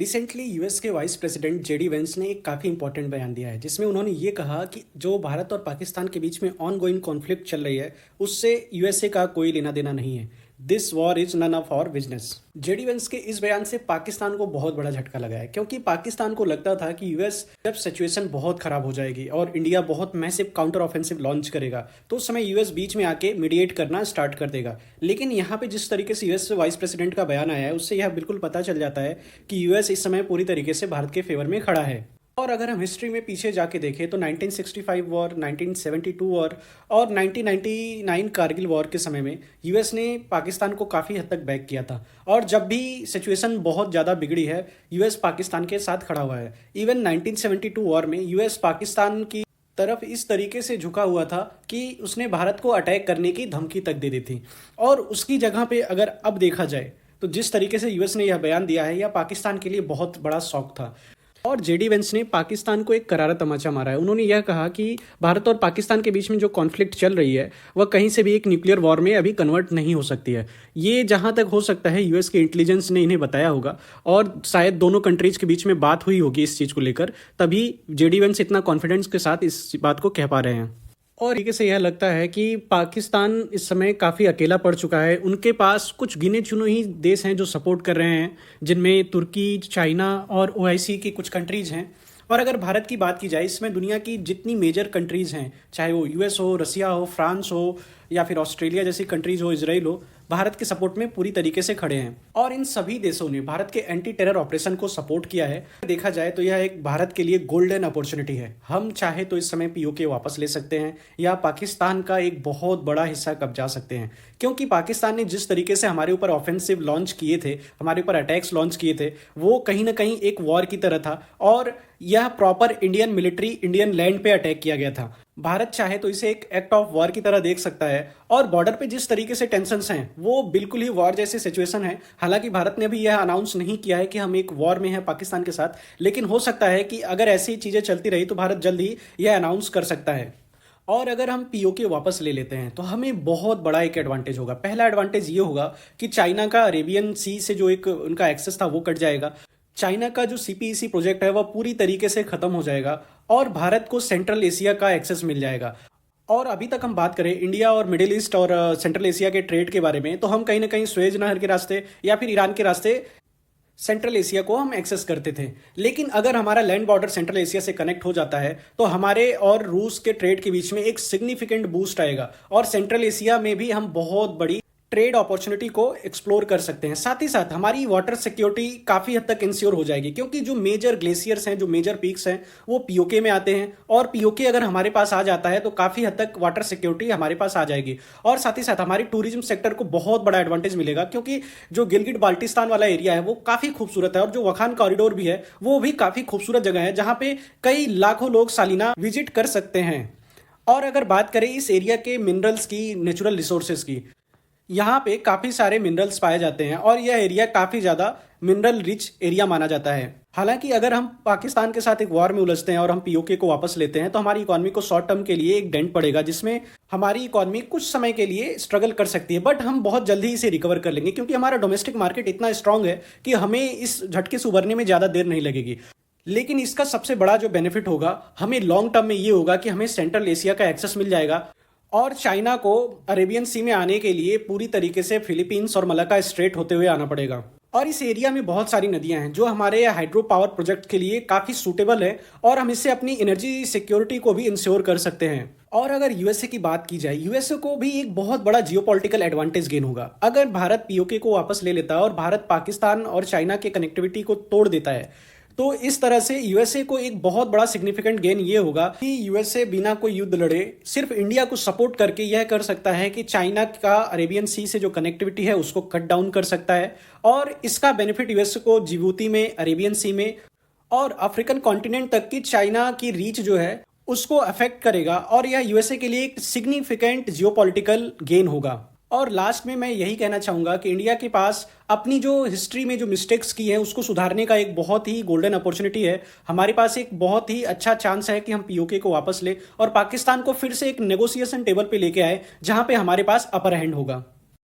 Recently US के vice president JD Vance ने एक काफ़ी इंपॉर्टेंट बयान दिया है जिसमें उन्होंने ये कहा कि जो भारत और पाकिस्तान के बीच में ऑनगोइंग कॉन्फ्लिक्ट चल रही है उससे यूएसए का कोई लेना देना नहीं है। This war is none of our business. JD Vance के इस बयान से पाकिस्तान को बहुत बड़ा झटका लगा है क्योंकि पाकिस्तान को लगता था कि यूएस जब सिचुएशन बहुत खराब हो जाएगी और इंडिया बहुत मैसिव काउंटर ऑफेंसिव लॉन्च करेगा तो उस समय यूएस बीच में आके मीडिएट करना स्टार्ट कर देगा। लेकिन यहाँ पे जिस तरीके से यूएस वाइस प्रेसिडेंट का बयान आया है उससे यह बिल्कुल पता चल जाता है कि यूएस इस समय पूरी तरीके से भारत के फेवर में खड़ा है। और अगर हम हिस्ट्री में पीछे जाके देखें तो 1965 वॉर, 1972 वॉर और 1999 कारगिल वॉर के समय में यूएस ने पाकिस्तान को काफ़ी हद तक बैक किया था और जब भी सिचुएशन बहुत ज़्यादा बिगड़ी है यूएस पाकिस्तान के साथ खड़ा हुआ है। इवन 1972 वॉर में यूएस पाकिस्तान की तरफ इस तरीके से झुका हुआ था कि उसने भारत को अटैक करने की धमकी तक दे दी थी। और उसकी जगह पे अगर अब देखा जाए तो जिस तरीके से यूएस ने यह बयान दिया है यह पाकिस्तान के लिए बहुत बड़ा शौक था। और जेडी वेंस ने पाकिस्तान को एक करारा तमाचा मारा है। उन्होंने यह कहा कि भारत और पाकिस्तान के बीच में जो कॉन्फ्लिक्ट चल रही है वह कहीं से भी एक न्यूक्लियर वॉर में अभी कन्वर्ट नहीं हो सकती है। ये जहां तक हो सकता है यूएस के इंटेलिजेंस ने इन्हें बताया होगा और शायद दोनों कंट्रीज के बीच में बात हुई होगी इस चीज़ को लेकर, तभी जेडी वेंस इतना कॉन्फिडेंस के साथ इस बात को कह पा रहे हैं। और तरीके से यह लगता है कि पाकिस्तान इस समय काफ़ी अकेला पड़ चुका है। उनके पास कुछ गिने चुने ही देश हैं जो सपोर्ट कर रहे हैं, जिनमें तुर्की, चाइना और ओआईसी की कुछ कंट्रीज़ हैं। और अगर भारत की बात की जाए इसमें दुनिया की जितनी मेजर कंट्रीज़ हैं, चाहे वो यूएस हो, रसिया हो, फ्रांस हो या फिर ऑस्ट्रेलिया जैसी कंट्रीज़ हो, इजराइल हो, भारत के सपोर्ट में पूरी तरीके से खड़े हैं। और इन सभी देशों ने भारत के एंटी टेरर ऑपरेशन को सपोर्ट किया है। देखा जाए तो यह एक भारत के लिए गोल्डन अपॉर्चुनिटी है। हम चाहे तो इस समय पीओके वापस ले सकते हैं या पाकिस्तान का एक बहुत बड़ा हिस्सा कब्जा सकते हैं, क्योंकि पाकिस्तान ने जिस तरीके से हमारे ऊपर ऑफेंसिव लॉन्च किए थे, हमारे ऊपर अटैक्स लॉन्च किए थे, वो कहीं ना कहीं एक वॉर की तरह था और यह proper Indian military, Indian land पे अटैक किया गया था। भारत चाहे तो इसे एक एक्ट ऑफ वॉर की तरह देख सकता है और बॉर्डर पे जिस तरीके से टेंशन्स हैं वो बिल्कुल ही वॉर जैसी सिचुएशन है। हालांकि भारत ने अभी यह अनाउंस नहीं किया है कि हम एक वॉर में हैं पाकिस्तान के साथ, लेकिन हो सकता है कि अगर ऐसी चीज़ें चलती रही तो भारत जल्द ही यह अनाउंस कर सकता है। और अगर हम पीओके वापस ले लेते हैं तो हमें बहुत बड़ा एक एडवांटेज होगा। पहला एडवांटेज ये होगा कि चाइना का अरेबियन सी से जो एक उनका एक्सेस था वो कट जाएगा। चाइना का जो सीपीईसी प्रोजेक्ट है वह पूरी तरीके से खत्म हो जाएगा और भारत को सेंट्रल एशिया का एक्सेस मिल जाएगा। और अभी तक हम बात करें इंडिया और मिडिल ईस्ट और सेंट्रल एशिया के ट्रेड के बारे में तो हम कहीं ना कहीं स्वेज नहर के रास्ते या फिर ईरान के रास्ते सेंट्रल एशिया को हम एक्सेस करते थे। लेकिन अगर हमारा लैंड बॉर्डर सेंट्रल एशिया से कनेक्ट हो जाता है तो हमारे और रूस के ट्रेड के बीच में एक सिग्निफिकेंट बूस्ट आएगा और सेंट्रल एशिया में भी हम बहुत बड़ी ट्रेड अपॉर्चुनिटी को एक्सप्लोर कर सकते हैं। साथ ही साथ हमारी वाटर सिक्योरिटी काफ़ी हद तक इंश्योर हो जाएगी, क्योंकि जो मेजर ग्लेशियर्स हैं, जो मेजर पीक्स हैं वो पीओके में आते हैं और पीओके अगर हमारे पास आ जाता है तो काफ़ी हद तक वाटर सिक्योरिटी हमारे पास आ जाएगी। और साथ ही साथ हमारी टूरिज्म सेक्टर को बहुत बड़ा एडवांटेज मिलेगा, क्योंकि जो गिलगिट बाल्टिस्तान वाला एरिया है वो काफ़ी खूबसूरत है और जो वखान कॉरिडोर भी है वो भी काफ़ी खूबसूरत जगह है जहाँ पे कई लाखों लोग सालाना विजिट कर सकते हैं। और अगर बात करें इस एरिया के मिनरल्स की, नेचुरल रिसोर्सेज की, यहाँ पे काफ़ी सारे मिनरल्स पाए जाते हैं और यह एरिया काफ़ी ज़्यादा मिनरल रिच एरिया माना जाता है। हालांकि अगर हम पाकिस्तान के साथ एक वॉर में उलझते हैं और हम पीओके को वापस लेते हैं तो हमारी इकोनॉमी को शॉर्ट टर्म के लिए एक डेंट पड़ेगा, जिसमें हमारी इकोनॉमी कुछ समय के लिए स्ट्रगल कर सकती है, बट हम बहुत जल्दी इसे रिकवर कर लेंगे क्योंकि हमारा डोमेस्टिक मार्केट इतना स्ट्रांग है कि हमें इस झटके से उभरने में ज़्यादा देर नहीं लगेगी। लेकिन इसका सबसे बड़ा जो बेनिफिट होगा हमें लॉन्ग टर्म में ये होगा कि हमें सेंट्रल एशिया का एक्सेस मिल जाएगा और चाइना को अरेबियन सी में आने के लिए पूरी तरीके से फिलीपींस और मलाका स्ट्रेट होते हुए आना पड़ेगा। और इस एरिया में बहुत सारी नदियां हैं जो हमारे हाइड्रो पावर प्रोजेक्ट के लिए काफ़ी सूटेबल है और हम इससे अपनी एनर्जी सिक्योरिटी को भी इंश्योर कर सकते हैं। और अगर यूएसए की बात की जाए, यूएसए को भी एक बहुत बड़ा जियोपॉलिटिकल एडवांटेज गेन होगा अगर भारत पीओके को वापस ले लेता है और भारत पाकिस्तान और चाइना के कनेक्टिविटी को तोड़ देता है। तो इस तरह से यूएसए को एक बहुत बड़ा सिग्निफिकेंट गेन ये होगा कि यूएसए बिना कोई युद्ध लड़े सिर्फ इंडिया को सपोर्ट करके यह कर सकता है कि चाइना का अरेबियन सी से जो कनेक्टिविटी है उसको कट डाउन कर सकता है। और इसका बेनिफिट यूएसए को जिबूती में, अरेबियन सी में और अफ्रीकन कॉन्टिनेंट तक की चाइना की रीच जो है उसको अफेक्ट करेगा और यह यूएसए के लिए एक सिग्निफिकेंट जियोपॉलिटिकल गेन होगा। और लास्ट में मैं यही कहना चाहूँगा कि इंडिया के पास अपनी जो हिस्ट्री में जो मिस्टेक्स की है उसको सुधारने का एक बहुत ही गोल्डन अपॉर्चुनिटी है। हमारे पास एक बहुत ही अच्छा चांस है कि हम पीओके को वापस ले और पाकिस्तान को फिर से एक नेगोशिएशन टेबल पे लेके आए जहाँ पे हमारे पास अपर हैंड होगा।